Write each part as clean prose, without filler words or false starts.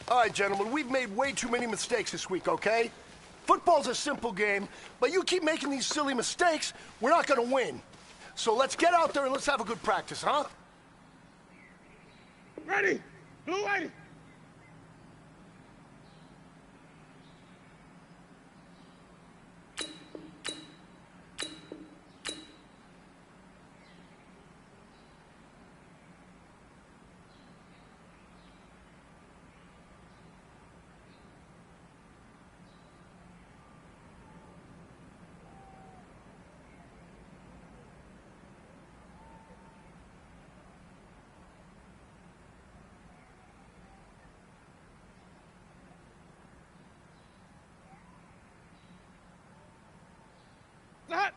All right, gentlemen, we've made way too many mistakes this week, okay? Football's a simple game, but you keep making these silly mistakes, we're not gonna win. So let's get out there and let's have a good practice, huh? Ready! Blue whitey! That!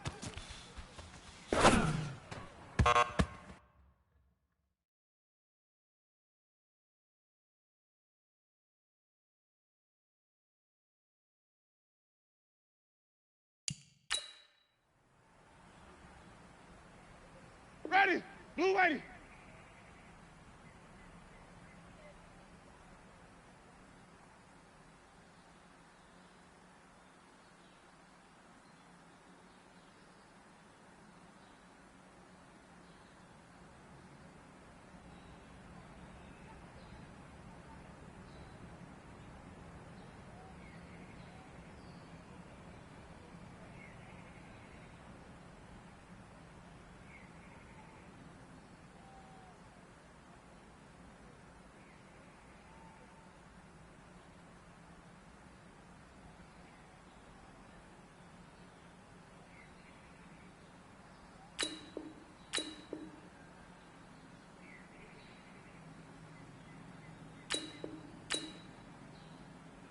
Ready! Blue whitey!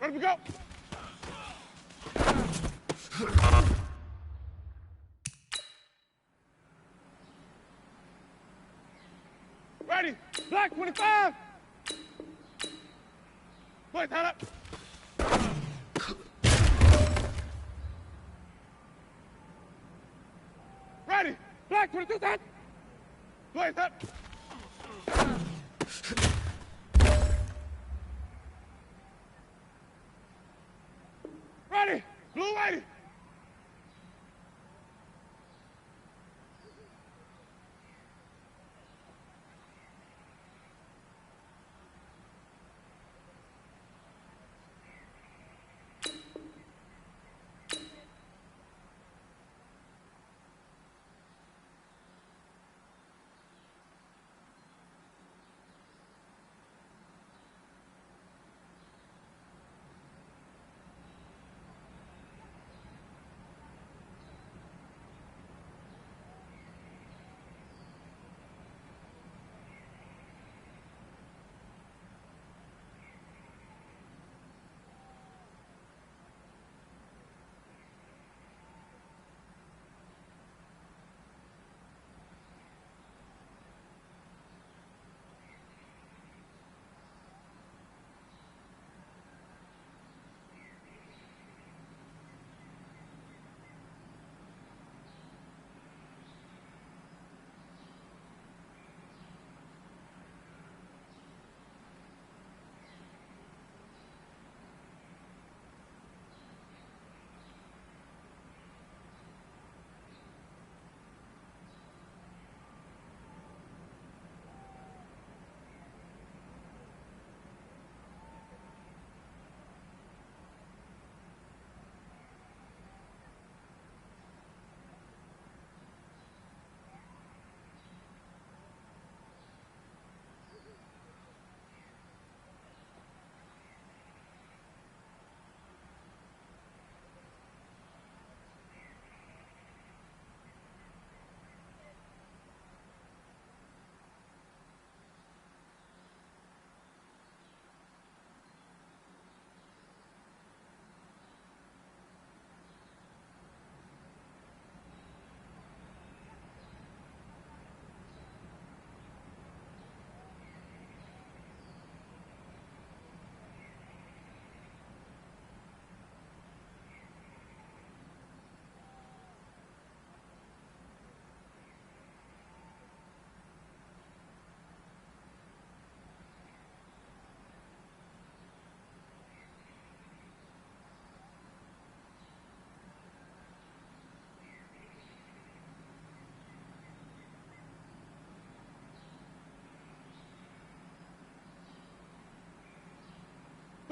Ready to go! Ready! Black 25! Boys, head up! Ready! Black 22, set! Boys, up! Ready! Blue whitey!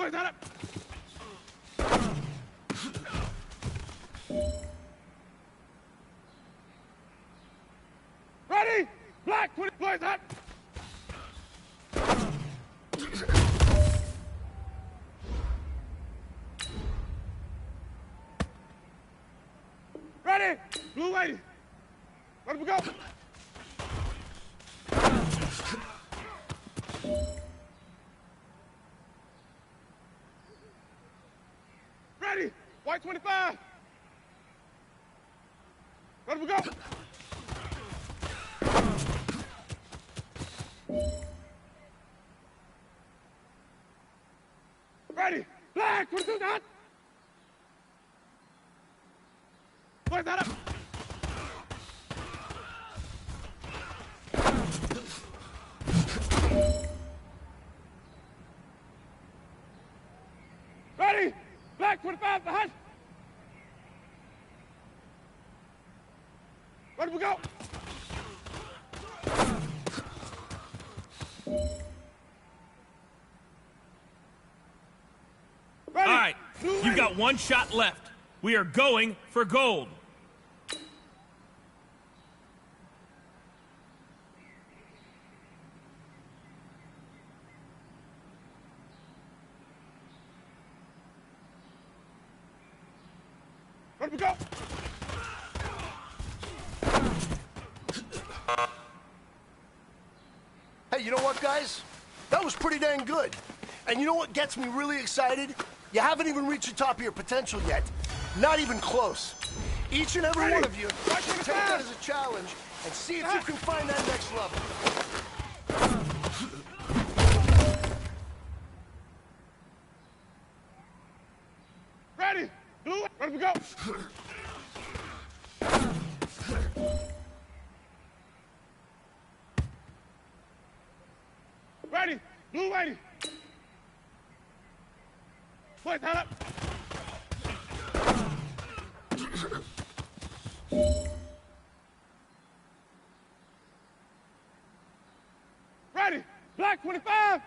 Boys, out up. Ready? Black 20. Boys, out. Ready? Blue lady. Let him go. Ready? White 25. Let him go. Ready? Black 22 down. Boys, that up. Ready? Black 25 behind. Let him go. Ready? All right, you've got one shot left. We are going for gold. Let him go. Hey, you know what, guys? That was pretty dang good. And you know what gets me really excited? You haven't even reached the top of your potential yet. Not even close. Each and every one of you should take that as a challenge and see if you can find that next level. Ready? Blue, let him go. Ready? Blue lady. Boys, head up. Ready? Black 25.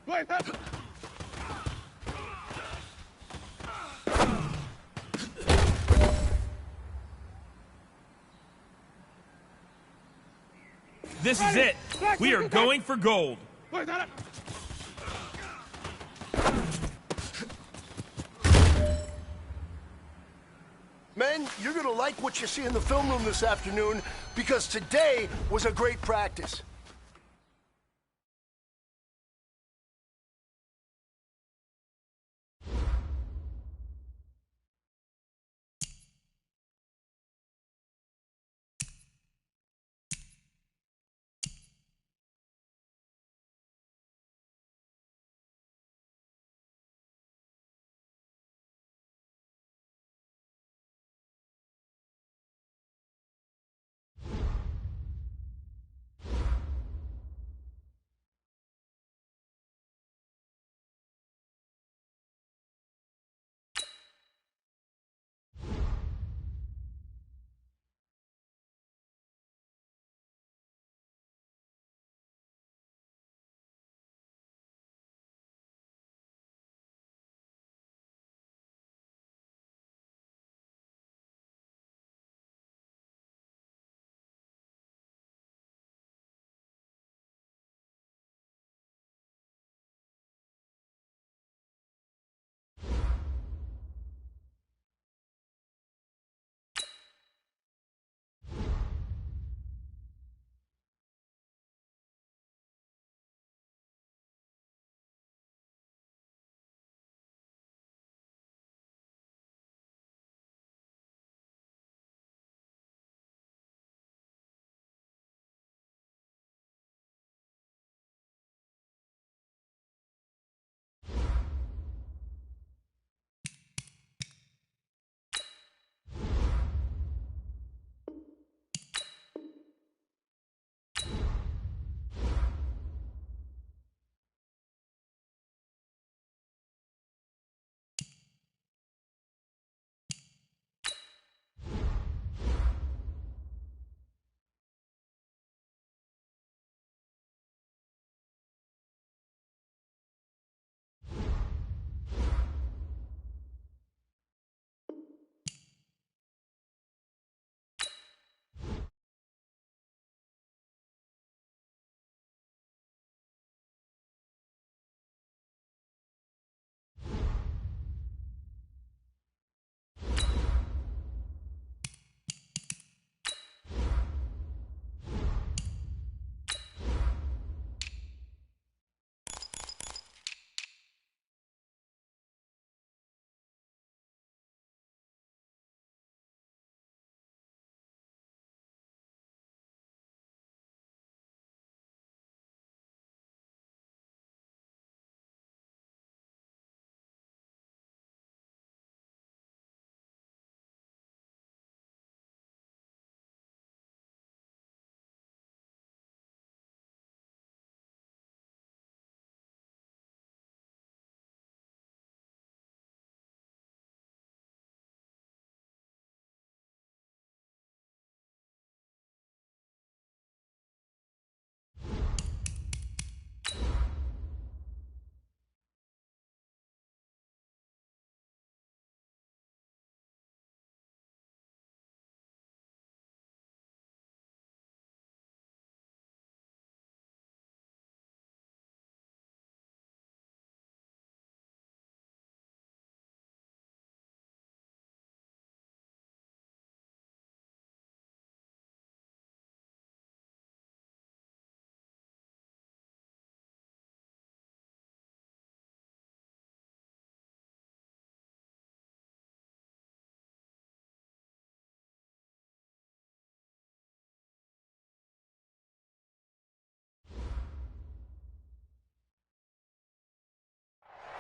Boys, up. This is it. We are going for gold. Boys, head up. Men, you're gonna like what you see in the film room this afternoon because today was a great practice.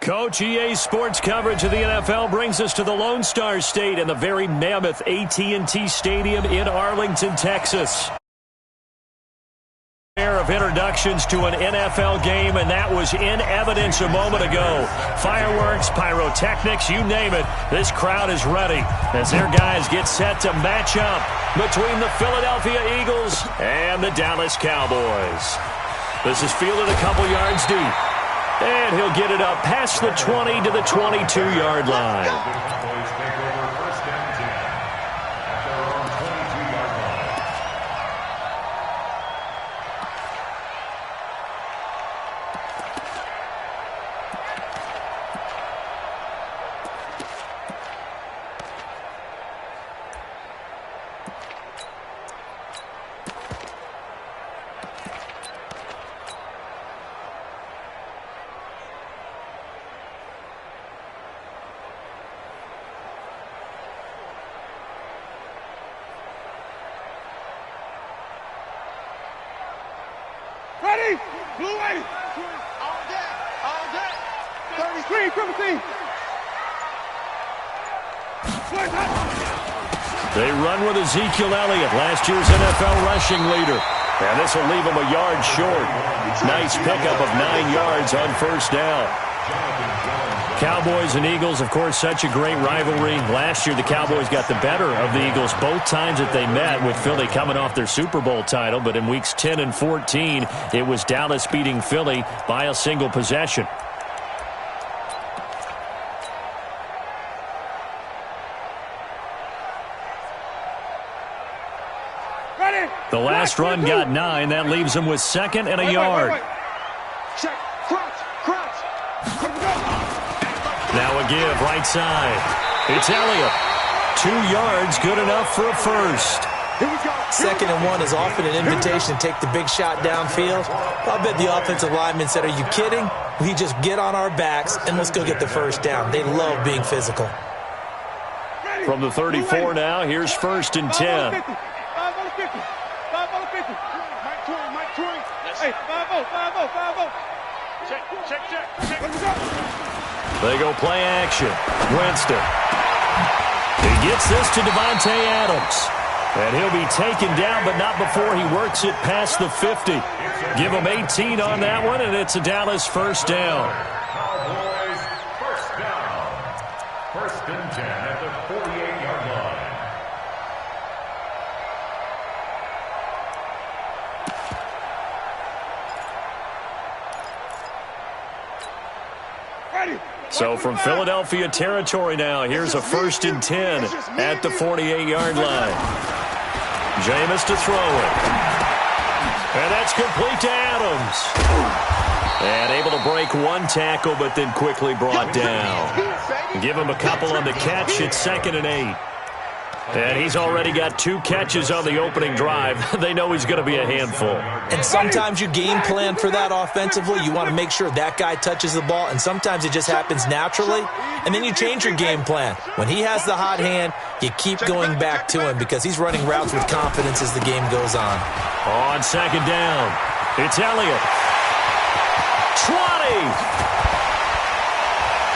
Coach, EA Sports coverage of the NFL brings us to the Lone Star State and the very mammoth AT&T Stadium in Arlington, Texas. Pair of introductions to an NFL game, and that was in evidence a moment ago. Fireworks, pyrotechnics, you name it. This crowd is ready as their guys get set to match up between the Philadelphia Eagles and the Dallas Cowboys. This is fielded a couple yards deep. And he'll get it up past the 20 to the 22-yard line. Ready? Blue way. All day. All day. 33, 17. They run with Ezekiel Elliott, last year's NFL rushing leader. And this will leave him a yard short. Nice pickup of 9 yards on first down. Cowboys and Eagles, of course, such a great rivalry. Last year, the Cowboys got the better of the Eagles both times that they met, with Philly coming off their Super Bowl title. But in weeks 10 and 14, it was Dallas beating Philly by a single possession. Ready? The last run got 9. That leaves him with second and a yard. Check. Crouch. Now a give, right side. It's Elliott. 2 yards, good enough for a first. Here we go. 2nd and 1 is often an invitation to take the big shot downfield. I bet the offensive lineman said, "Are you kidding? We just get on our backs and let's go get the first down." They love being physical. From the 34 now, here's 1st and 10. 5 on the 50. 5 on the 50. Mike 20. Hey, 5-0. Check. Let's go. They go play action. Winston. He gets this to Devontae Adams. And he'll be taken down, but not before he works it past the 50. Give him 18 on that one, and it's a Dallas first down. Cowboys first down. 1st and 10 at the 48-yard line. So from Philadelphia territory now, here's a 1st and 10 at the 48-yard line. Jameis to throw it. And that's complete to Adams. And able to break 1 tackle, but then quickly brought down. Give him a couple on the catch. It's 2nd and 8. And he's already got 2 catches on the opening drive. They know he's going to be a handful. And sometimes you game plan for that offensively. You want to make sure that guy touches the ball, and sometimes it just happens naturally, and then you change your game plan. When he has the hot hand, you keep going back to him because he's running routes with confidence as the game goes on. On 2nd down, it's Elliott. 20!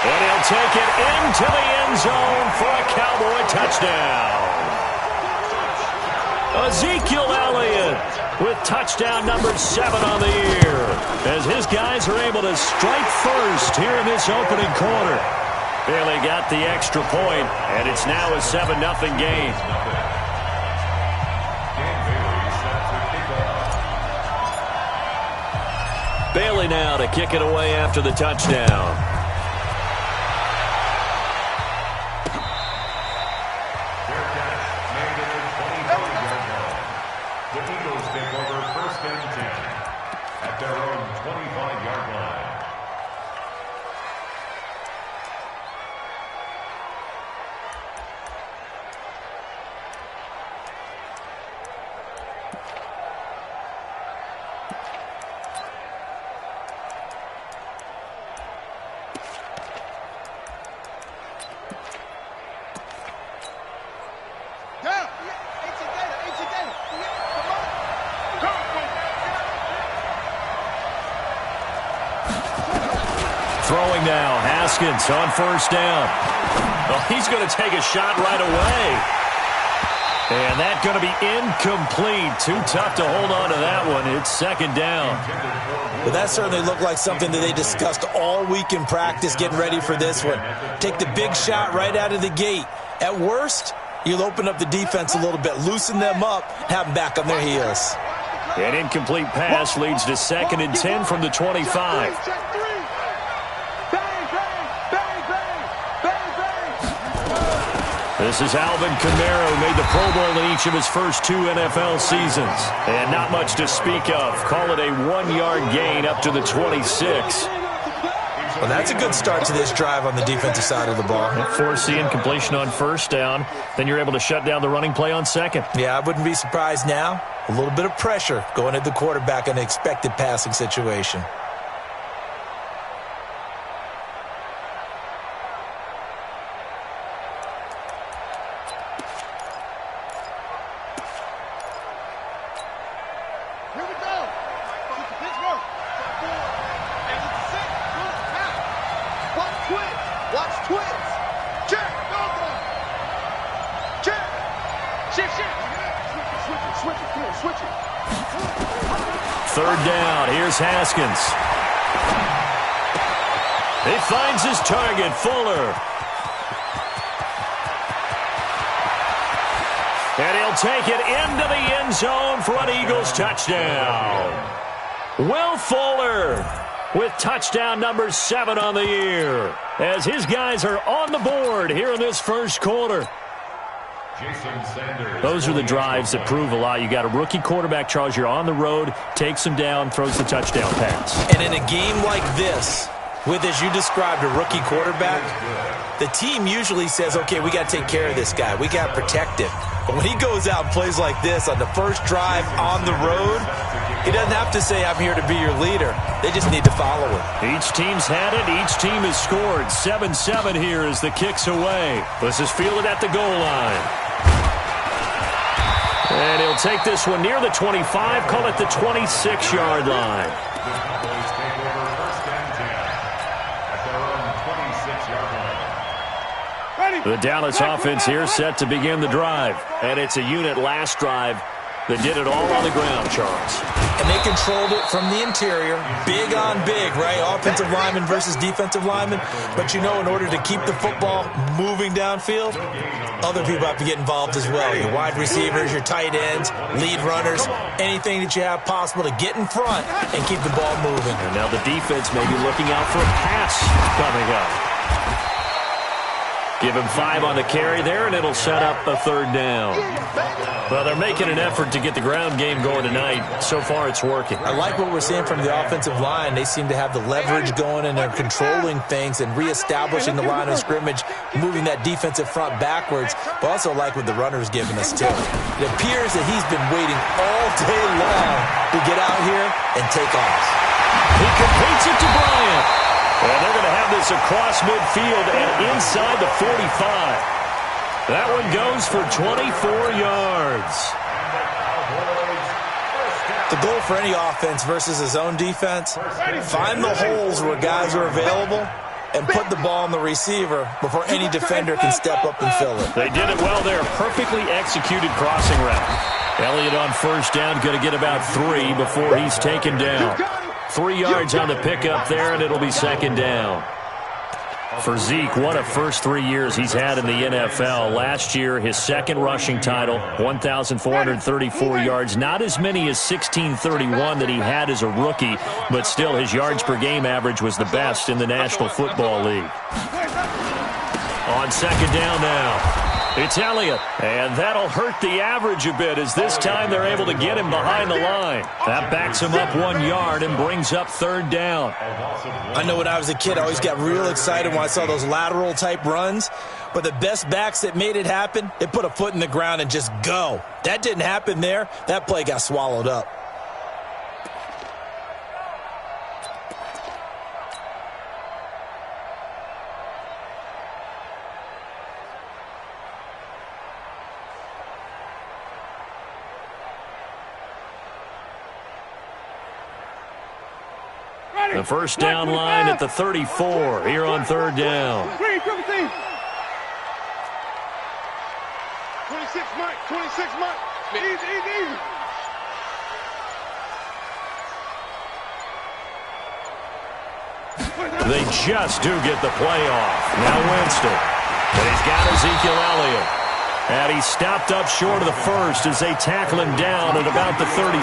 And he'll take it into the end zone for a Cowboy touchdown. Ezekiel Elliott with touchdown number 7 on the year, as his guys are able to strike first here in this opening quarter. Bailey got the extra point, and it's now a 7-0 game. Bailey now to kick it away after the touchdown. The Eagles take over 1st and 10 at their own 25-yard line. throwing now. Haskins on first down. Oh, he's going to take a shot right away. And that's going to be incomplete. Too tough to hold on to that one. It's second down. But that certainly looked like something that they discussed all week in practice getting ready for this one. Take the big shot right out of the gate. At worst, you'll open up the defense a little bit, loosen them up, have them back on their heels. An incomplete pass leads to 2nd and 10 from the 25. This is Alvin Kamara, who made the Pro Bowl in each of his first 2 NFL seasons. And not much to speak of. Call it a 1-yard gain up to the 26. Well, that's a good start to this drive on the defensive side of the ball. Forcing completion on first down. Then you're able to shut down the running play on second. Yeah, I wouldn't be surprised now. A little bit of pressure going at the quarterback in an expected passing situation. Third down. Here's Haskins. He finds his target, Fuller. And he'll take it into the end zone for an Eagles touchdown. Will Fuller with touchdown number 7 on the year, as his guys are on the board here in this first quarter. Those are the drives that prove a lot. You got a rookie quarterback, Charles. You're on the road, takes him down, throws the touchdown pass. And in a game like this, with, as you described, a rookie quarterback, the team usually says, okay, we got to take care of this guy. We got to protect him. But when he goes out and plays like this on the first drive on the road, he doesn't have to say, I'm here to be your leader. They just need to follow him. Each team's had it. Each team has scored. 7-7 here as the kick's away. This is fielded at the goal line. And he'll take this one near the 25, call it the 26-yard line. The Cowboys take over 1st and 10 at their own 26-yard line. The Dallas offense here set to begin the drive. And it's a unit last drive that did it all on the ground, Charles. And they controlled it from the interior. Big on big, right? Offensive lineman versus defensive lineman. But you know, in order to keep the football moving downfield, other people have to get involved as well. Your wide receivers, your tight ends, lead runners, anything that you have possible to get in front and keep the ball moving. And now the defense may be looking out for a pass coming up. Give him 5 on the carry there, and it'll set up a 3rd down. Well, they're making an effort to get the ground game going tonight. So far, it's working. I like what we're seeing from the offensive line. They seem to have the leverage going, and they're controlling things and reestablishing the line of scrimmage, moving that defensive front backwards. But also like what the runner's giving us, too. It appears that he's been waiting all day long to get out here and take off. He completes it to Bryant. And they're going to have this across midfield and inside the 45. That one goes for 24 yards. The goal for any offense versus his own defense, find the holes where guys are available and put the ball on the receiver before any defender can step up and fill it. They did it well there. Perfectly executed crossing route. Elliott on first down, going to get about 3 before he's taken down. 3 yards on the pickup there, and it'll be 2nd down. For Zeke, what a first 3 years he's had in the NFL. Last year, his 2nd rushing title, 1,434 yards. Not as many as 1,631 that he had as a rookie, but still his yards per game average was the best in the National Football League. On 2nd down now. It's Elliott, and that'll hurt the average a bit as this time they're able to get him behind the line. That backs him up 1 yard and brings up 3rd down. I know when I was a kid, I always got real excited when I saw those lateral-type runs, but the best backs that made it happen, they put a foot in the ground and just go. That didn't happen there. That play got swallowed up. The first down line at the 34 here on third down. 26, Mike. 26, Mike. Easy. They just do get the play off. Now Winston. But he's got Ezekiel Elliott. And he's stopped up short of the first as they tackle him down at about the 36.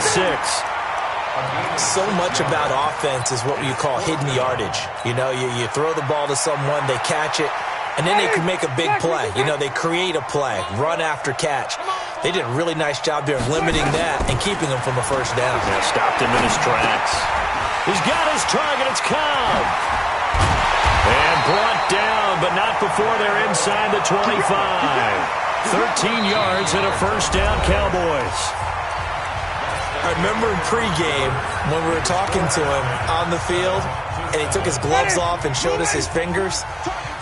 So much about offense is what you call hidden yardage. You know, you throw the ball to someone, they catch it, and then they can make a big play. You know, they create a play, run after catch. They did a really nice job there limiting that and keeping him from a first down. Yeah, stopped him in his tracks. He's got his target. It's Cobb. And brought down, but not before they're inside the 25. 13 yards and a first down, Cowboys. I remember in pregame when we were talking to him on the field, and he took his gloves off and showed us his fingers.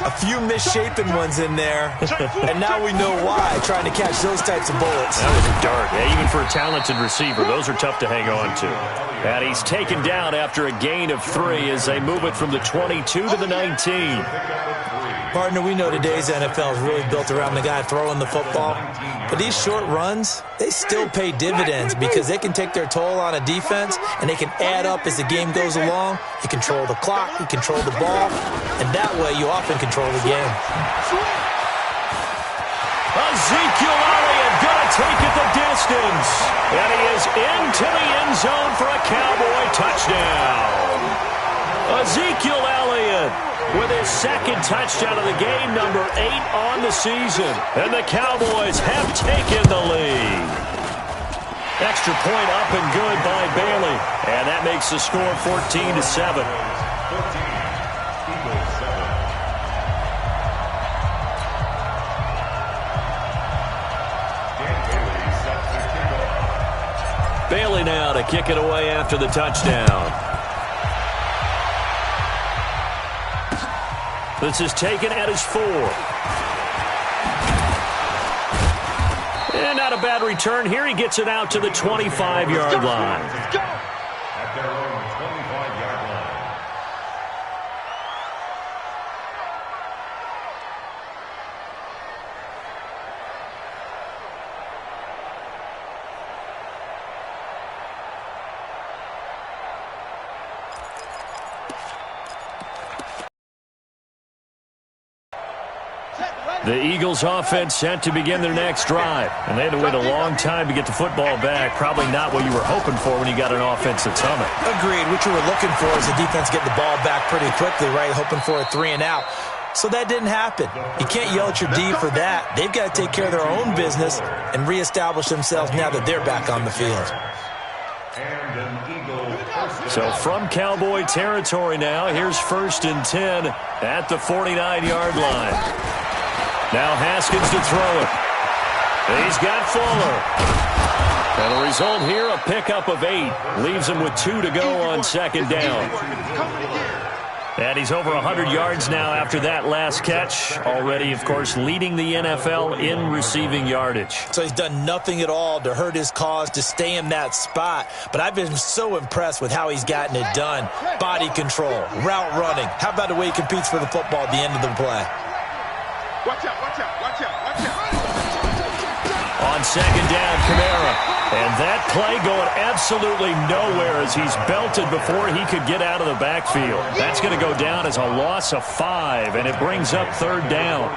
A few misshapen ones in there, and now we know why, trying to catch those types of bullets. That was a dart. Yeah, even for a talented receiver, those are tough to hang on to. And he's taken down after a gain of 3 as they move it from the 22 to the 19. Partner, we know today's NFL is really built around the guy throwing the football. But these short runs, they still pay dividends because they can take their toll on a defense and they can add up as the game goes along. You control the clock, you control the ball, and that way you often control the game. Ezekiel Elliott going to take it the distance. And he is into the end zone for a Cowboy touchdown. Ezekiel Elliott with his second touchdown of the game, number 8 on the season. And the Cowboys have taken the lead. Extra point up and good by Bailey. And that makes the score 14-7. Bailey now to kick it away after the touchdown. This is taken at his 4. And not a bad return here. He gets it out to the 25-yard line. At their own 25-yard line. The Eagles offense set to begin their next drive. And they had to wait a long time to get the football back. Probably not what you were hoping for when you got an offense that's humming. Agreed. What you were looking for is the defense getting the ball back pretty quickly, right? Hoping for a 3 and out. So that didn't happen. You can't yell at your D for that. They've got to take care of their own business and reestablish themselves now that they're back on the field. So from Cowboy territory now, here's 1st and 10 at the 49-yard line. Now Haskins to throw it. He's got Fuller. And the result here, a pickup of 8. Leaves him with 2 to go on second down. And he's over 100 yards now after that last catch. Already, of course, leading the NFL in receiving yardage. So he's done nothing at all to hurt his cause, to stay in that spot. But I've been so impressed with how he's gotten it done. Body control, route running. How about the way he competes for the football at the end of the play? Watch out, watch out, watch out, watch out. On second down, Kamara. And that play going absolutely nowhere as he's belted before he could get out of the backfield. That's going to go down as a loss of 5, and it brings up 3rd down.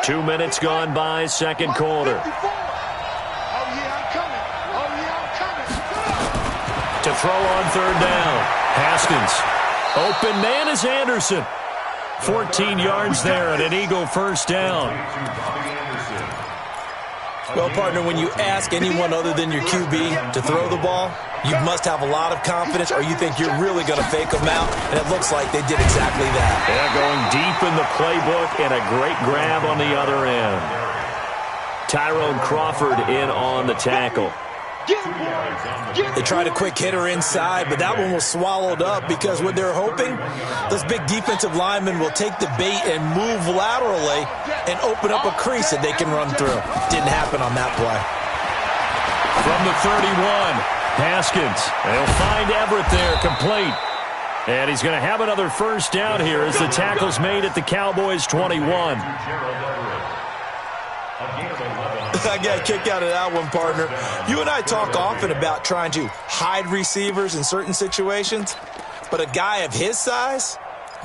Two minutes gone by, second quarter. To throw on 3rd down. Haskins. Open man is Anderson. 14 yards there and an Eagle first down. Well, partner, when you ask anyone other than your QB to throw the ball, you must have a lot of confidence or you think you're really going to fake them out, and it looks like they did exactly that. Yeah, going deep in the playbook and a great grab on the other end. Tyrone Crawford in on the tackle. They tried a quick hitter inside, but that one was swallowed up because what they're hoping, those big defensive linemen will take the bait and move laterally and open up a crease that they can run through. Didn't happen on that play. From the 31, Haskins. They'll find Everett there, complete. And he's going to have another first down here as the tackle's made at the Cowboys' 21. I got a kick out of that one, partner. You and I talk often about trying to hide receivers in certain situations, but a guy of his size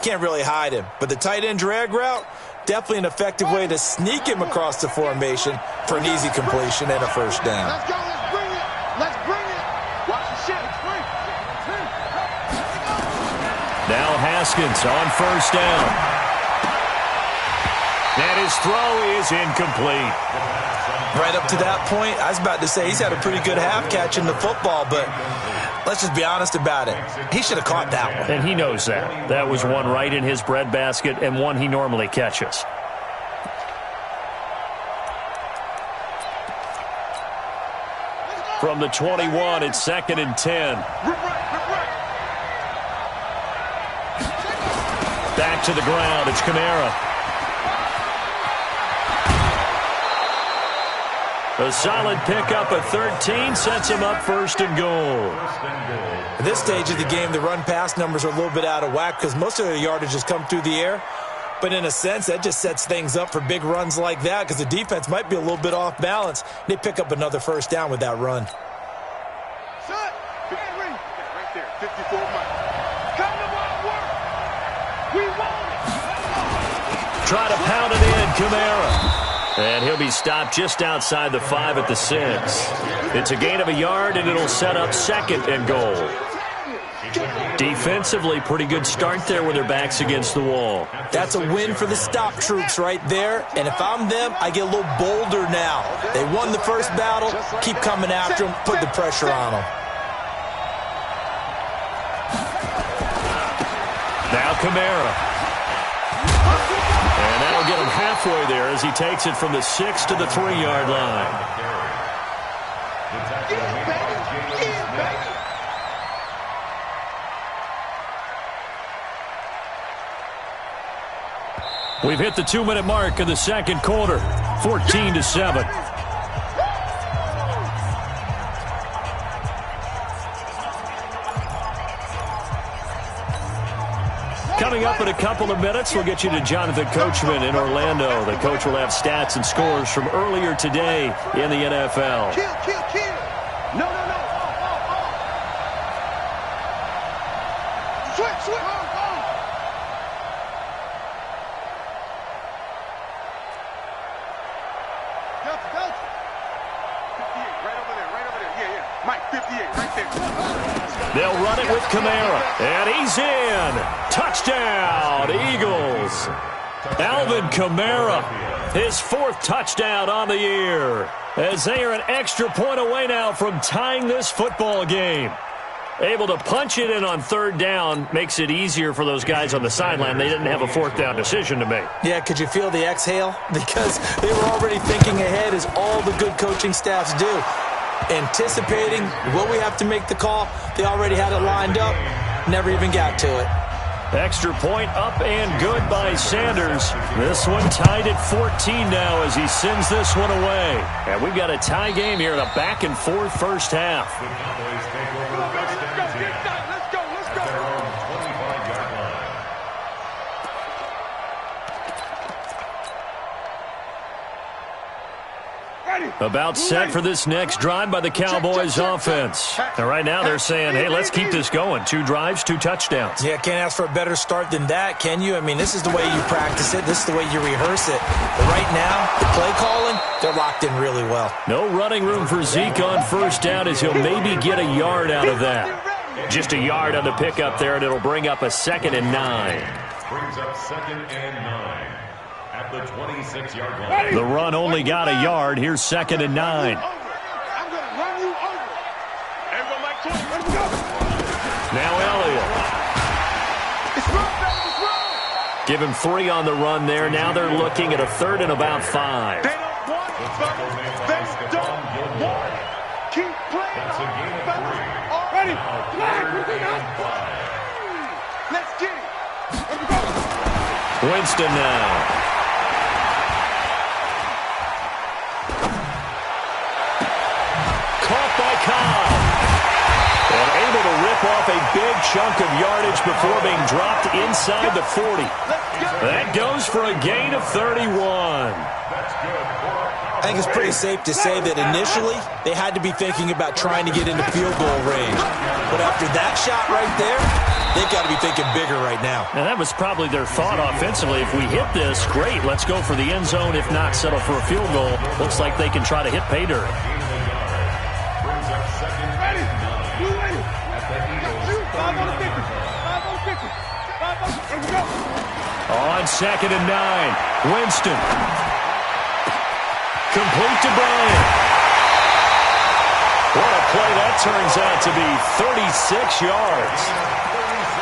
can't really hide him. But the tight end drag route, definitely an effective way to sneak him across the formation for an easy completion and a first down. Let's go, let's bring it. Let's bring it. Watch the shit. Now Haskins on first down. And his throw is incomplete. Right up to that point, I was about to say he's had a pretty good half catching the football, but let's just be honest about it. He should have caught that one. And he knows that. That was one right in his breadbasket and one he normally catches. From the 21, it's 2nd and 10. Back to the ground, it's Kamara. A solid pickup of 13 sets him up 1st and goal. At this stage of the game, the run-pass numbers are a little bit out of whack because most of their yardage has come through the air. But in a sense, that just sets things up for big runs like that because the defense might be a little bit off balance. They pick up another first down with that run. Shut. Right there, 54 miles. Come to work. We want it. Try to pound it in, Kamara. And he'll be stopped just outside the 5 at the 6. It's a gain of a yard, and it'll set up 2nd and goal. Defensively, pretty good start there with their backs against the wall. That's a win for the stop troops right there. And if I'm them, I get a little bolder now. They won the first battle. Keep coming after them. Put the pressure on them. Now Kamara. And that'll get him halfway there as he takes it from the 6 to the 3-yard line. We've hit the 2-minute mark of the second quarter, 14-7. Coming up in a couple of minutes, we'll get you to Jonathan Coachman in Orlando. The coach will have stats and scores from earlier today in the NFL. Kill. No. Switch. Delta. 58, right over there. Yeah. Mike, 58, right there. They'll run it with Kamara, and he's in. Touchdown, Eagles. Alvin Kamara, his 4th touchdown on the year, as they are an extra point away now from tying this football game. Able to punch it in on 3rd down makes it easier for those guys on the sideline. They didn't have a 4th down decision to make. Yeah, could you feel the exhale? Because they were already thinking ahead, as all the good coaching staffs do. Anticipating, will we have to make the call? They already had it lined up, never even got to it. Extra point up and good by Sanders. This one tied at 14 now as he sends this one away. And we've got a tie game here in a back-and-forth first half. About set for this next drive by the Cowboys offense. And right now they're saying, hey, let's keep this going. 2 drives, 2 touchdowns. Yeah, can't ask for a better start than that, can you? I mean, this is the way you practice it. This is the way you rehearse it. But right now, the play calling, they're locked in really well. No running room for Zeke on first down as he'll maybe get a yard out of that. Just a yard on the pickup there, and it'll bring up a 2nd and 9. Brings up 2nd and 9. At the 26-yard line. The run only got a yard. Here's 2nd and 9. I'm going to run you over. Everyone, Mike, let's go. Now Elliott. It's run. Give him 3 on the run there. Now they're looking at a 3rd and about 5. They don't want it, fellas. They don't want it. Keep playing. Let's get it. Winston now. Caught by Cobb. And able to rip off a big chunk of yardage before being dropped inside the 40. That goes for a gain of 31. I think it's pretty safe to say that initially they had to be thinking about trying to get into field goal range. But after that shot right there, they've got to be thinking bigger right now. And that was probably their thought offensively. If we hit this, great, let's go for the end zone. If not, settle for a field goal. Looks like they can try to hit pay dirt. Ready. You ready. Got you. 5 on the 50. 5 on the 50. 5 on the 50. Let's go. On 2nd and 9, Winston. Complete to Bryant. What a play that turns out to be, 36 yards.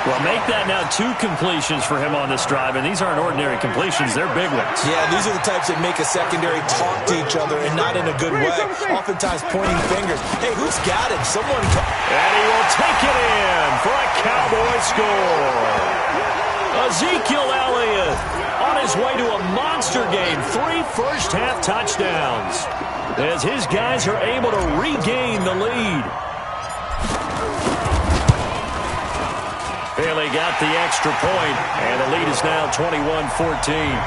Well, make that now 2 completions for him on this drive, and these aren't ordinary completions, they're big ones. Yeah, these are the types that make a secondary talk to each other and not in a good way. Oftentimes pointing fingers. Hey, who's got it? Someone. And he will take it in for a Cowboy score. Ezekiel Elliott on his way to a monster game. 3 first-half touchdowns as his guys are able to regain the lead. Bailey got the extra point, and the lead is now 21-14.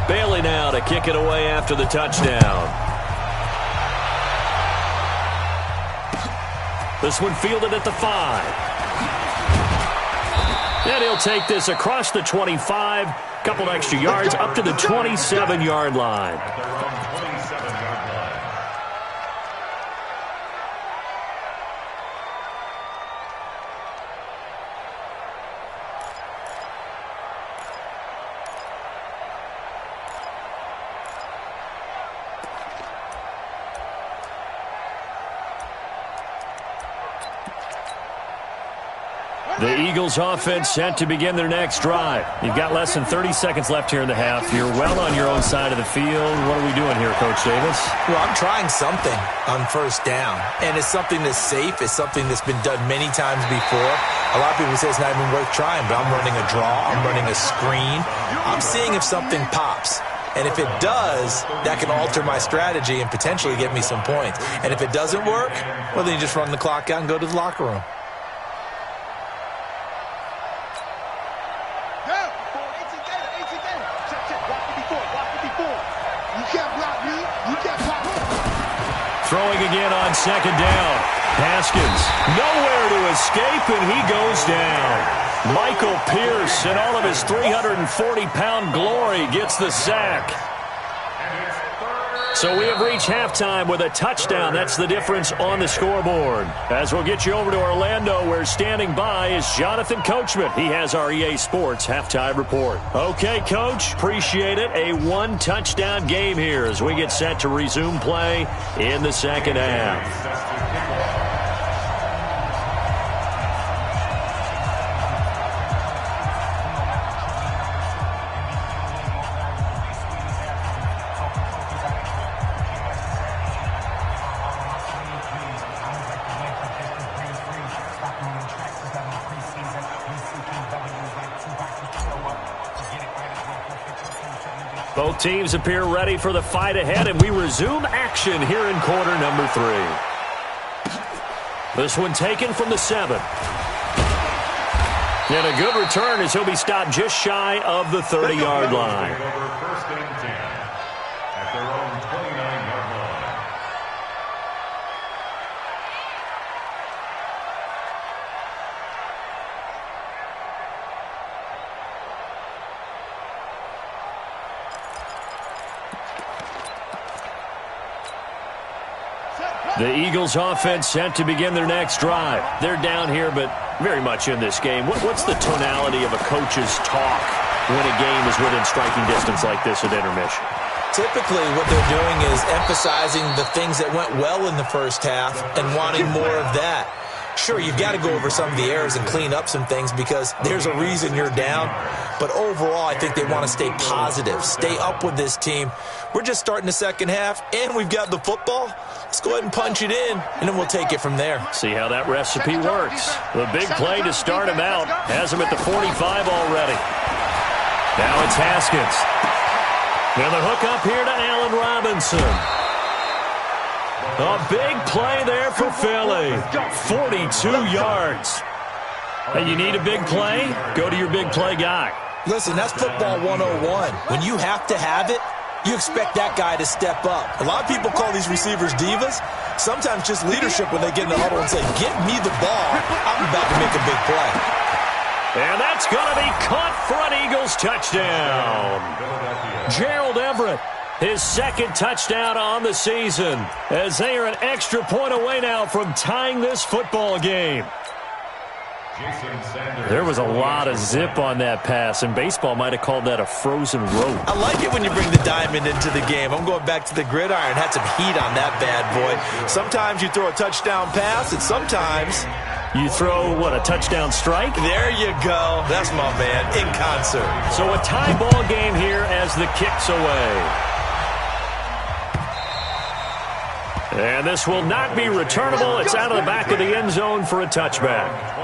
Bailey now to kick it away after the touchdown. This one fielded at the 5. And he'll take this across the 25. Couple extra yards up to the 27-yard line. The Eagles offense set to begin their next drive. You've got less than 30 seconds left here in the half. You're well on your own side of the field. What are we doing here, Coach Davis? Well, I'm trying something on first down, and it's something that's safe. It's something that's been done many times before. A lot of people say it's not even worth trying, but I'm running a draw. I'm running a screen. I'm seeing if something pops. And if it does, that can alter my strategy and potentially get me some points. And if it doesn't work, well, then you just run the clock out and go to the locker room. Throwing again on 2nd down. Haskins, nowhere to escape, and he goes down. Michael Pierce, in all of his 340-pound glory, gets the sack. So we have reached halftime with a touchdown. That's the difference on the scoreboard. As we'll get you over to Orlando, where standing by is Jonathan Coachman. He has our EA Sports halftime report. Okay, Coach, appreciate it. A 1-touchdown game here as we get set to resume play in the second half. Both teams appear ready for the fight ahead, and we resume action here in quarter number 3. This one taken from the 7. And a good return as he'll be stopped just shy of the 30-yard line. First and 10 at their own 29-yard line. The Eagles offense set to begin their next drive. They're down here, but very much in this game. What's the tonality of a coach's talk when a game is within striking distance like this at intermission? Typically, what they're doing is emphasizing the things that went well in the first half and wanting more of that. Sure, you've got to go over some of the errors and clean up some things because there's a reason you're down. But overall, I think they want to stay positive, stay up with this team. We're just starting the second half, and we've got the football. Let's go ahead and punch it in, and then we'll take it from there. See how that recipe works. The big play to start him out. Has him at the 45 already. Now it's Haskins. Now the hook up here to Allen Robinson. A big play there for Philly. 42 yards. Hey, you need a big play? Go to your big play guy. Listen, that's football 101. When you have to have it, you expect that guy to step up. A lot of people call these receivers divas. Sometimes just leadership when they get in the huddle and say, get me the ball. I'm about to make a big play. And that's going to be caught for an Eagles touchdown. Gerald Everett, his second touchdown on the season, as they are an extra point away now from tying this football game. There was a lot of zip on that pass, and baseball might have called that a frozen rope. I like it when you bring the diamond into the game. I'm going back to the gridiron. Had some heat on that bad boy. Sometimes you throw a touchdown pass, and sometimes you throw, what, a touchdown strike? There you go. That's my man, in concert. So a tie ball game here as the kick's away. And this will not be returnable. It's out of the back of the end zone for a touchback.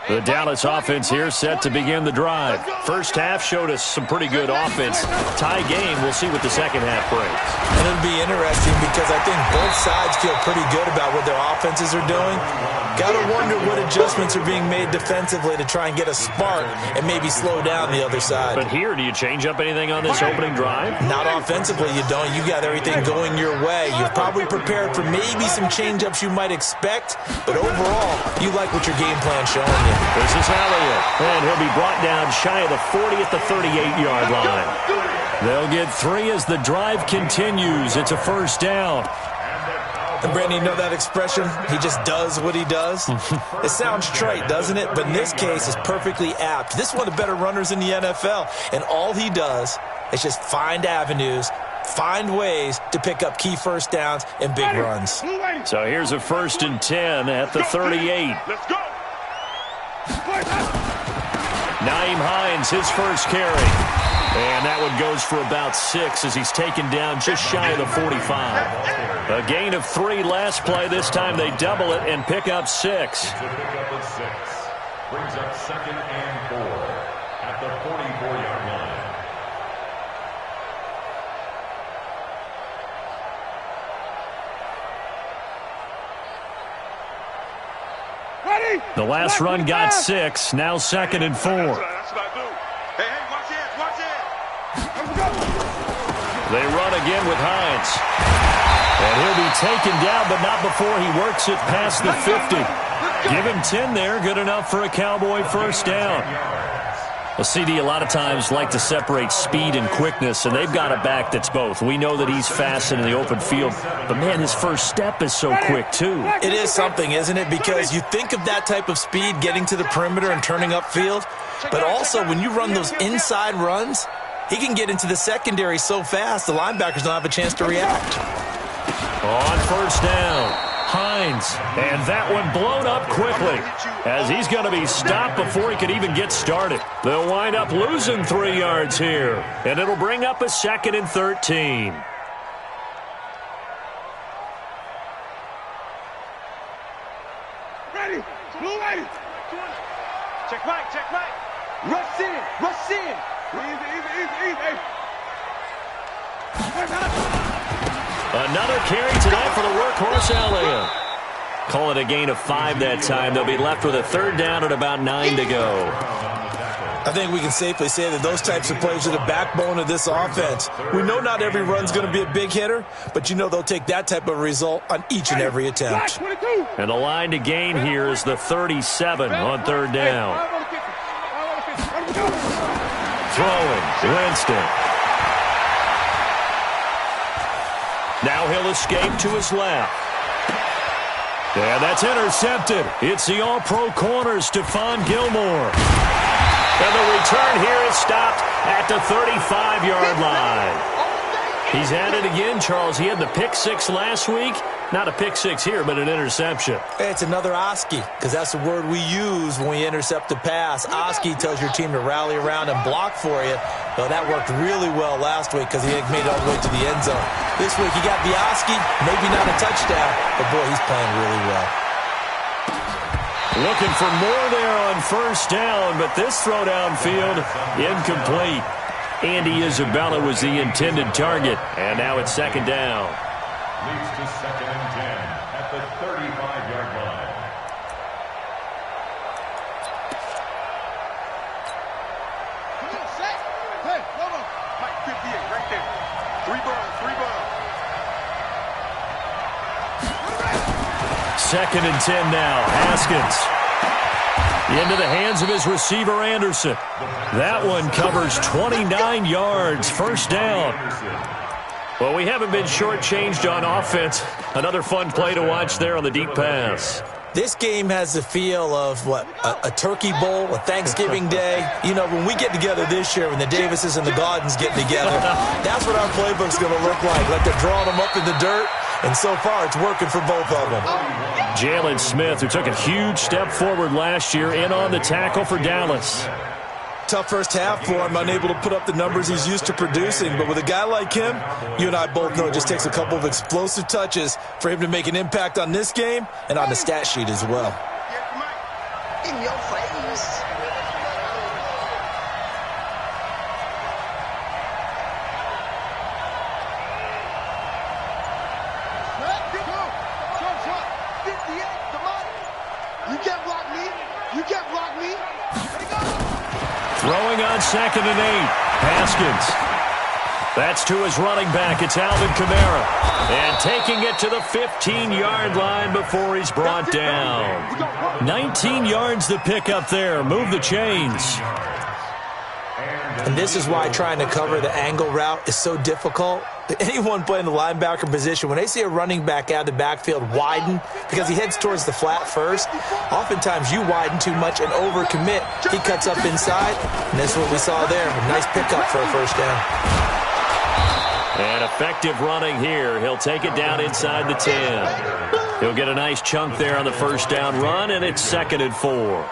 The Dallas offense here set to begin the drive. First half showed us some pretty good offense. Tie game, we'll see what the second half brings. And it'll be interesting because I think both sides feel pretty good about what their offenses are doing. Got to wonder what adjustments are being made defensively to try and get a spark and maybe slow down the other side. But here, do you change up anything on this opening drive? Not offensively, you don't. You got everything going your way. You've probably prepared for maybe some change-ups you might expect, but overall, you like what your game plan's showing you. This is Elliott, and he'll be brought down shy of the 40 at the 38-yard line. They'll get 3 as the drive continues. It's a first down. And Brandon, you know that expression? He just does what he does? It sounds trite, doesn't it? But in this case, it's perfectly apt. This is one of the better runners in the NFL, and all he does is just find avenues, find ways to pick up key first downs and big runs. So here's a 1st and 10 at the 38. Let's go. Naeem Hines, his first carry. And that one goes for about 6 as he's taken down just shy of the 45. A gain of 3 last play. This time they double it and pick up 6. To pick up a 6. Brings up 2nd and 4 at the 44-yard line. The last run got 6. Now 2nd and 4. That's what I do. Hey, watch it, watch it. They run again with Hines. And he'll be taken down, but not before he works it past the 50. Give him 10 there. Good enough for a Cowboy first down. Well, CD, a lot of times like to separate speed and quickness, and they've got a back that's both. We know that he's fast in the open field, but, man, his first step is so quick, too. It is something, isn't it? Because you think of that type of speed getting to the perimeter and turning upfield, but also when you run those inside runs, he can get into the secondary so fast the linebackers don't have a chance to react. On first down, Hines, and that one blown up quickly as he's going to be stopped before he could even get started. They'll wind up losing 3 yards here, and it'll bring up a 2nd and 13. Ready. Blue ready. Check right. Rush in. Easy. Another carry tonight for the workhorse Elliott. Call it a gain of 5 that time. They'll be left with a 3rd down and about 9 to go. I think we can safely say that those types of plays are the backbone of this offense. We know not every run's going to be a big hitter, but you know they'll take that type of result on each and every attempt. And the line to gain here is the 37 on 3rd down. Throwing, Winston. Now he'll escape to his left. And that's intercepted. It's the all-pro corner, Stephon Gilmore. And the return here is stopped at the 35-yard line. He's at it again, Charles. He had the pick 6 last week. Not a pick 6 here, but an interception. It's another Oski, because that's the word we use when we intercept a pass. Oski tells your team to rally around and block for you. Well, that worked really well last week because he made it all the way to the end zone. This week he got the Oski, maybe not a touchdown, but boy, he's playing really well. Looking for more there on first down, but this throw downfield incomplete. Andy Isabella was the intended target, and now it's 2nd down. Leads to 2nd and 10 at the 35-yard line. Hey, hold on. Mike 58 right there. 3 balls. 2nd and 10 now. Haskins into the hands of his receiver, Anderson. That one covers 29 yards. First down. Well, we haven't been shortchanged on offense. Another fun play to watch there on the deep pass. This game has the feel of, a turkey bowl, a Thanksgiving day. You know, when we get together this year, when the Davises and the Gaudens get together, that's what our playbook's going to look like they're drawing them up in the dirt, and so far it's working for both of them. Jalen Smith, who took a huge step forward last year, in on the tackle for Dallas. Tough first half for him, unable to put up the numbers he's used to producing. But with a guy like him, you and I both know it just takes a couple of explosive touches for him to make an impact on this game and on the stat sheet as well. In your face. Throwing on 2nd and 8. Haskins. That's to his running back. It's Alvin Kamara. And taking it to the 15-yard line before he's brought down. 19 yards to pick up there. Move the chains. And this is why trying to cover the angle route is so difficult. Anyone playing the linebacker position, when they see a running back out of the backfield widen because he heads towards the flat first, oftentimes you widen too much and overcommit. He cuts up inside, and that's what we saw there. A nice pickup for a first down. And effective running here. He'll take it down inside the 10. He'll get a nice chunk there on the first down run, and it's 2nd and 4.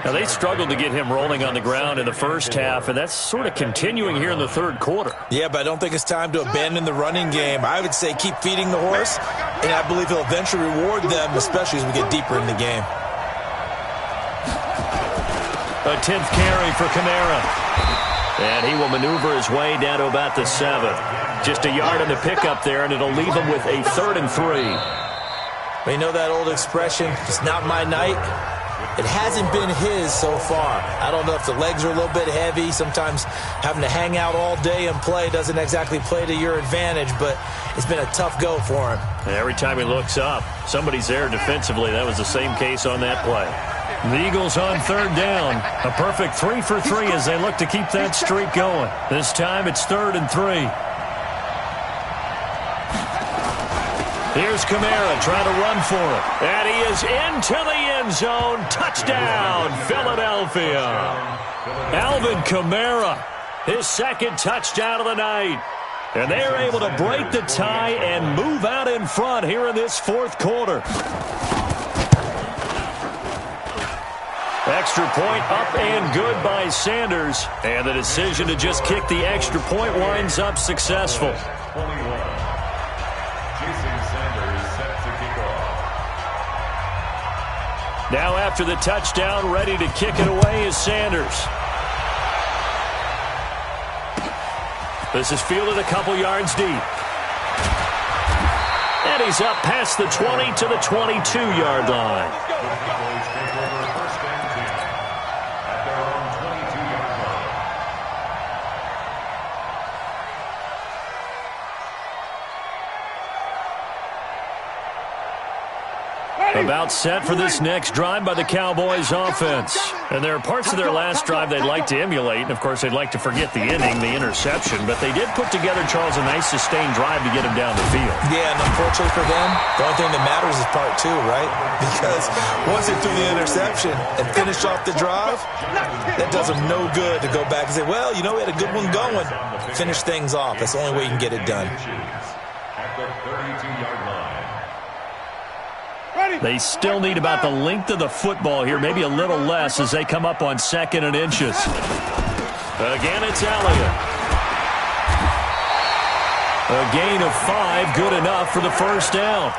Now, they struggled to get him rolling on the ground in the first half, and that's sort of continuing here in the 3rd quarter. Yeah, but I don't think it's time to abandon the running game. I would say keep feeding the horse, and I believe he'll eventually reward them, especially as we get deeper in the game. A 10th carry for Kamara. And he will maneuver his way down to about the 7. Just a yard on the pickup there, and it'll leave him with a 3rd and 3. Well, you know that old expression, it's not my night. It hasn't been his so far. I don't know if the legs are a little bit heavy. Sometimes having to hang out all day and play doesn't exactly play to your advantage, but it's been a tough go for him. And every time he looks up, somebody's there defensively. That was the same case on that play. The Eagles on third down. A perfect 3 for 3 as they look to keep that streak going. This time it's 3rd and 3. Here's Kamara trying to run for it. And he is into the end zone. Touchdown, Philadelphia. Alvin Kamara, his 2nd touchdown of the night. And they are able to break the tie and move out in front here in this 4th quarter. Extra point up and good by Sanders. And the decision to just kick the extra point winds up successful. Now after the touchdown, ready to kick it away is Sanders. This is fielded a couple yards deep. And he's up past the 20 to the 22-yard line. About set for this next drive by the Cowboys offense. And there are parts of their last drive they'd like to emulate. And, of course, they'd like to forget the inning, the interception. But they did put together, Charles, a nice sustained drive to get him down the field. Yeah, and unfortunately for them, the only thing that matters is part 2, right? Because once they threw the interception and finished off the drive, that does them no good to go back and say, well, you know, we had a good one going. Finish things off. That's the only way you can get it done. At the 32-yard line. They still need about the length of the football here, maybe a little less as they come up on 2nd and inches. Again, it's Elliott. A gain of 5, good enough for the first down.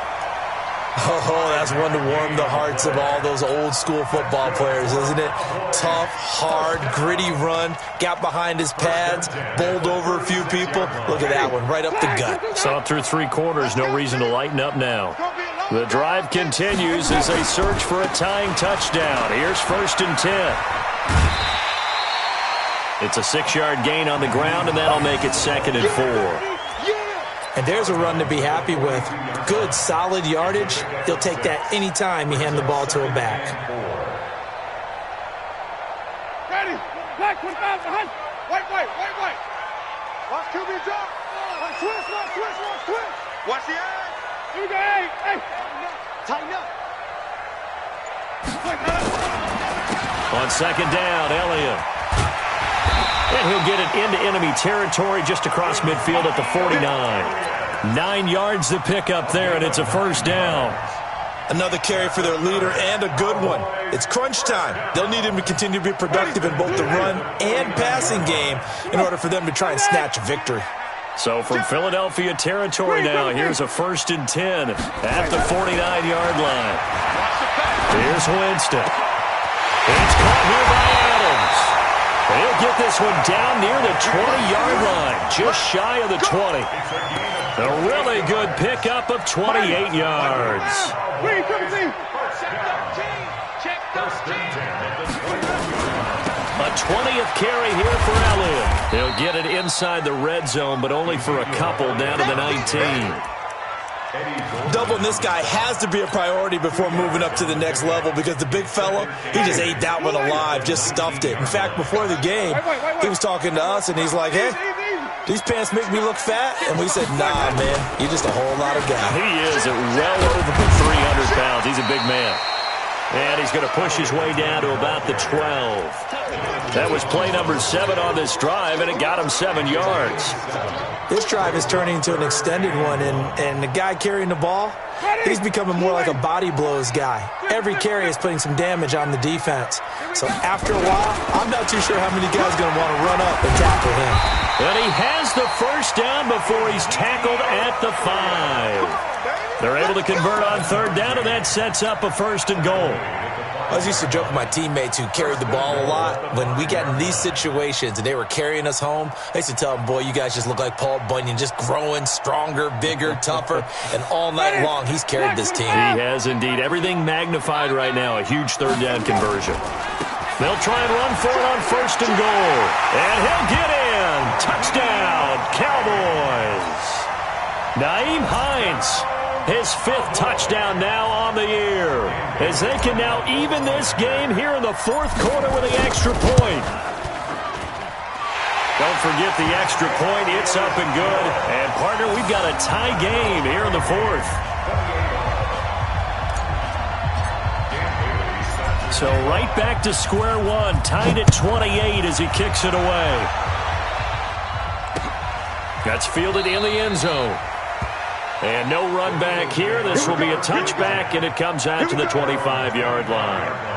Oh, that's one to warm the hearts of all those old-school football players, isn't it? Tough, hard, gritty run, got behind his pads, bowled over a few people. Look at that one, right up the gut. Saw it through 3 quarters, no reason to lighten up now. The drive continues as they search for a tying touchdown. Here's 1st and 10. It's a 6-yard gain on the ground, and that'll make it 2nd and 4. And there's a run to be happy with. Good, solid yardage. He'll take that any time you hand the ball to a back. Ready. Black 25 behind. White. Watch QB drop. Watch twist. Watch the eye. Here we go. Hey. Tighten up. On 2nd down, Elliott. And he'll get it into enemy territory just across midfield at the 49. 9 yards to pick up there, and it's a 1st down. Another carry for their leader and a good one. It's crunch time. They'll need him to continue to be productive in both the run and passing game in order for them to try and snatch a victory. So from Philadelphia territory now, here's a 1st and 10 at the 49-yard line. Here's Winston. It's caught here by Adams. He'll get this one down near the 20-yard line, just shy of the 20. A really good pickup of 28 yards. A 20th carry here for Elliott. He'll get it inside the red zone, but only for a couple down to the 19. Doubling this guy has to be a priority before moving up to the next level because the big fella, he just ate that one alive, just stuffed it. In fact, before the game, he was talking to us, and he's like, hey, these pants make me look fat? And we said, nah, man, you're just a whole lot of guy. He is at well over 300 pounds. He's a big man. And he's going to push his way down to about the 12. That was play number 7 on this drive, and it got him 7 yards. This drive is turning into an extended one, and the guy carrying the ball, he's becoming more like a body blows guy. Every carry is putting some damage on the defense. So after a while, I'm not too sure how many guys are going to want to run up and tackle him. And he has the first down before he's tackled at the 5. They're able to convert on 3rd down, and that sets up a 1st and goal. I was used to joke with my teammates who carried the ball a lot. When we got in these situations and they were carrying us home, I used to tell them, boy, you guys just look like Paul Bunyan, just growing stronger, bigger, tougher, and all night long he's carried this team. He has indeed. Everything magnified right now, a huge 3rd down conversion. They'll try and run for it on 1st and goal. And he'll get in. Touchdown, Cowboys. Nyheim Hines, his 5th touchdown now on the year. as they can now even this game here in the fourth quarter with the extra point. Don't forget the extra point. It's up and good. And, partner, we've got a tie game here in the fourth. So right back to square one, tied at 28 as he kicks it away. That's fielded in the end zone. And no run back here. This will be a touchback, and it comes out to the 25-yard line.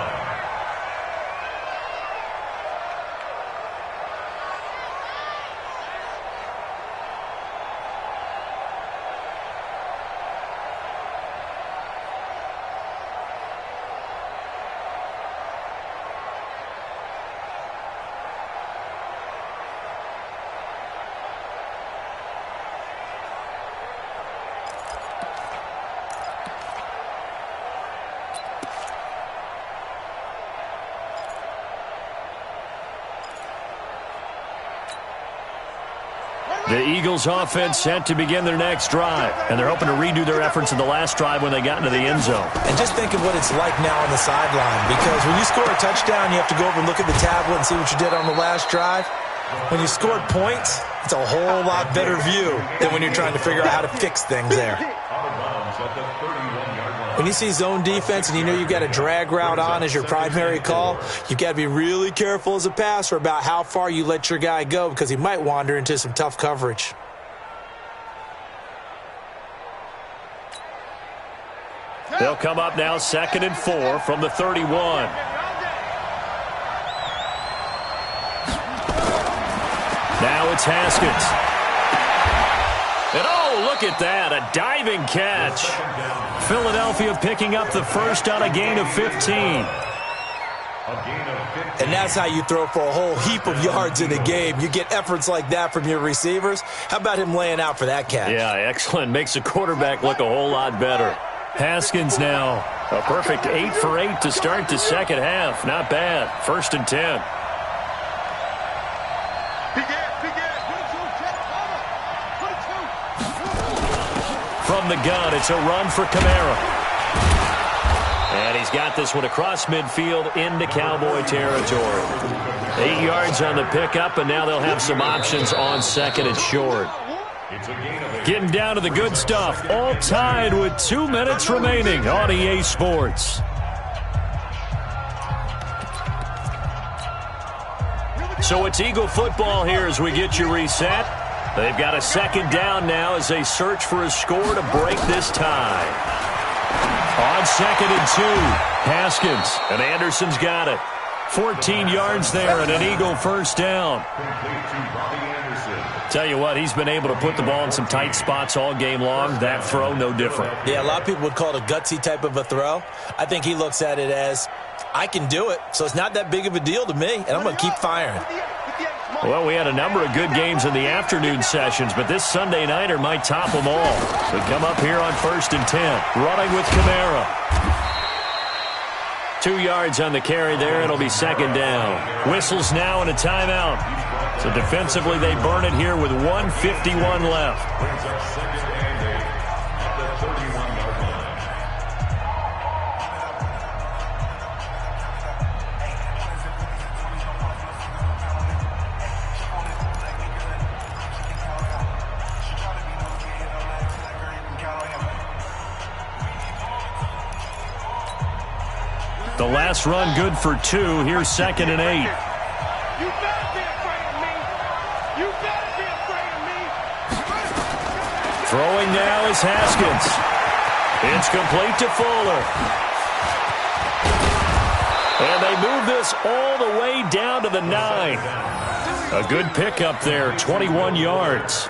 The Eagles offense set to begin their next drive, and they're hoping to redo their efforts in the last drive when they got into the end zone. And just think of what it's like now on the sideline, because when you score a touchdown, you have to go over and look at the tablet and see what you did on the last drive. When you scored points, it's a whole lot better view than when you're trying to figure out how to fix things there. When you see zone defense and you know you've got a drag route on as your primary call, you've got to be really careful as a passer about how far you let your guy go, because he might wander into some tough coverage. They'll come up now 2nd and 4 from the 31. Now it's Haskins. And oh, look at that, a diving catch. Philadelphia picking up the first on a gain of 15. And that's how you throw for a whole heap of yards in a game. You get efforts like that from your receivers. How about him laying out for that catch? Yeah, excellent. Makes the quarterback look a whole lot better. Haskins now, a perfect 8 for 8 to start the second half. Not bad. 1st and 10. From the gun, it's a run for Kamara. And he's got this one across midfield into Cowboy territory. 8 yards on the pickup, and now they'll have some options on 2nd and short. Getting down to the good stuff. All tied with 2 minutes remaining on EA Sports. So it's Eagle football here as we get you reset. They've got a 2nd down now as they search for a score to break this tie. On 2nd and 2, Haskins, and Anderson's got it. 14 yards there and an Eagle first down. Tell you what, he's been able to put the ball in some tight spots all game long. That throw, no different. Yeah, a lot of people would call it a gutsy type of a throw. I think he looks at it as, I can do it, so it's not that big of a deal to me, and I'm going to keep firing. Well, we had a number of good games in the afternoon sessions, but this Sunday nighter might top them all. We come up here on 1st and 10, running with Kamara. 2 yards on the carry there. It'll be 2nd down. Whistles now and a timeout. So defensively, they burn it here with 1:51 left. The last run good for 2. Here's 2nd and 8. You better be afraid of me. You better be afraid of me. Throwing now is Haskins. It's complete to Fuller. And they move this all the way down to the 9. A good pickup there, 21 yards.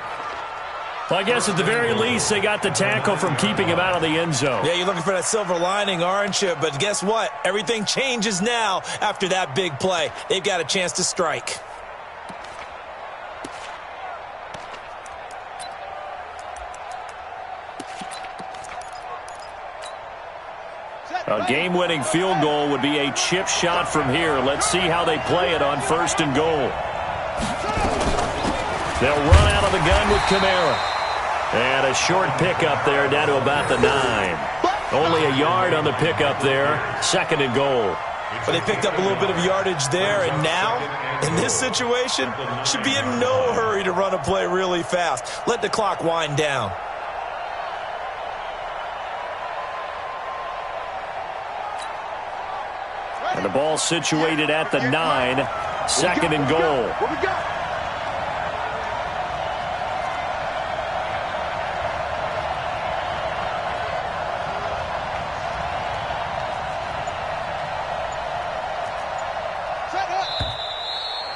Well, I guess at the very least, they got the tackle from keeping him out of the end zone. Yeah, you're looking for that silver lining, aren't you? But guess what? Everything changes now after that big play. They've got a chance to strike. A game-winning field goal would be a chip shot from here. Let's see how they play it on 1st and goal. They'll run out of the gun with Kamara. And a short pickup there down to about the 9. Only a yard on the pickup there. 2nd and goal. But they picked up a little bit of yardage there, and now, in this situation, should be in no hurry to run a play really fast. Let the clock wind down. And the ball situated at the 9. 2nd and goal. What we got?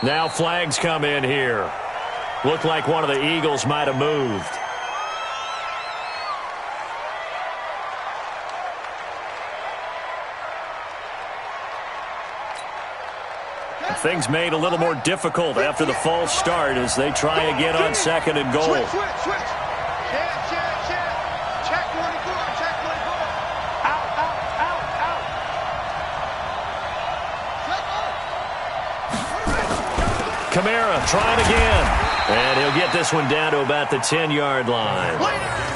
Now flags come in here. Looked like one of the Eagles might have moved. Things made a little more difficult after the false start as they try again on 2nd and goal. Switch. Check 24. Out. Kamara trying again. And he'll get this one down to about the 10-yard line.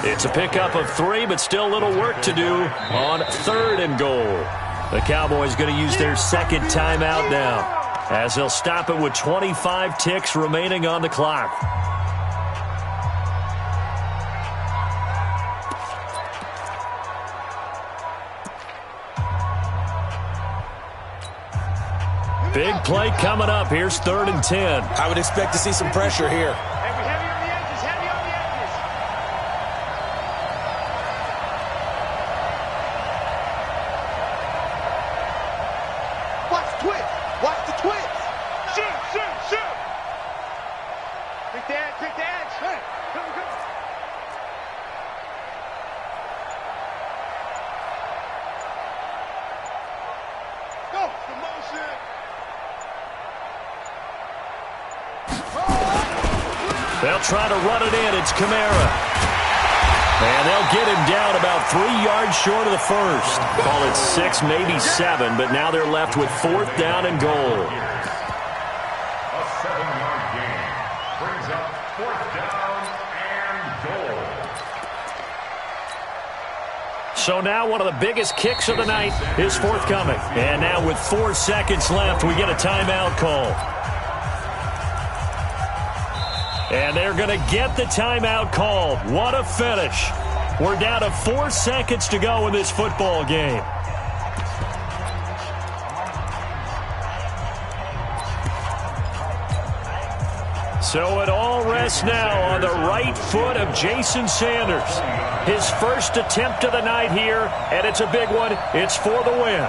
It's a pickup of 3, but still a little work to do on 3rd and goal. The Cowboys going to use their 2nd timeout now, as they'll stop it with 25 ticks remaining on the clock. Big play coming up. Here's 3rd and 10. I would expect to see some pressure here. Heavy on the edges. Watch the twist. Shoot. Pick the edge. Hey, come. Go, the motion. They'll try to run it in. It's Kamara. And they'll get him down about 3 yards short of the first. Call it 6, maybe 7, but now they're left with 4th down and goal. A 7-yard gain brings up 4th down and goal. So now one of the biggest kicks of the night is forthcoming. And now with 4 seconds left, we get a timeout call. And they're going to get the timeout called. What a finish. We're down to 4 seconds to go in this football game. So it all rests now on the right foot of Jason Sanders. His first attempt of the night here, and it's a big one. It's for the win.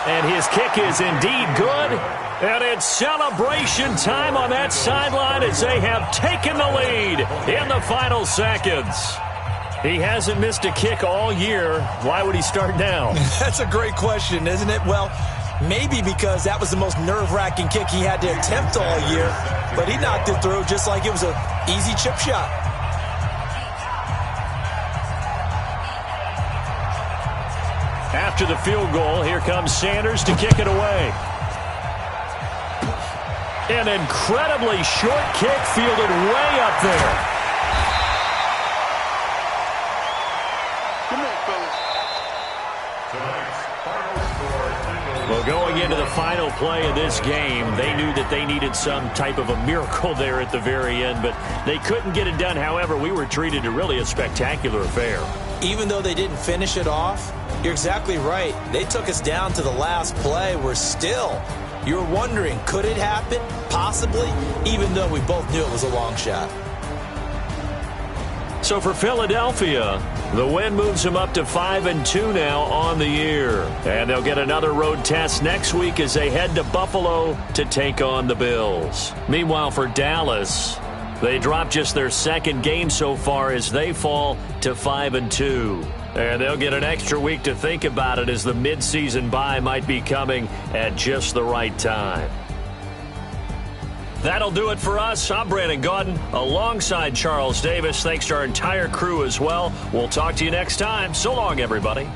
And his kick is indeed good. And it's celebration time on that sideline as they have taken the lead in the final seconds. He hasn't missed a kick all year. Why would he start now? That's a great question, isn't it? Well, maybe because that was the most nerve-wracking kick he had to attempt all year. But he knocked it through just like it was an easy chip shot. After the field goal, here comes Sanders to kick it away. An incredibly short kick fielded way up there. Well, going into the final play of this game, they knew that they needed some type of a miracle there at the very end, but they couldn't get it done. However, we were treated to really a spectacular affair. Even though they didn't finish it off, you're exactly right. They took us down to the last play. We're still... You were wondering, could it happen? Possibly, even though we both knew it was a long shot. So for Philadelphia, the win moves them up to 5-2 now on the year. And they'll get another road test next week as they head to Buffalo to take on the Bills. Meanwhile, for Dallas, they drop just their 2nd game so far as they fall to 5-2. And they'll get an extra week to think about it as the midseason bye might be coming at just the right time. That'll do it for us. I'm Brandon Gaudin alongside Charles Davis. Thanks to our entire crew as well. We'll talk to you next time. So long, everybody.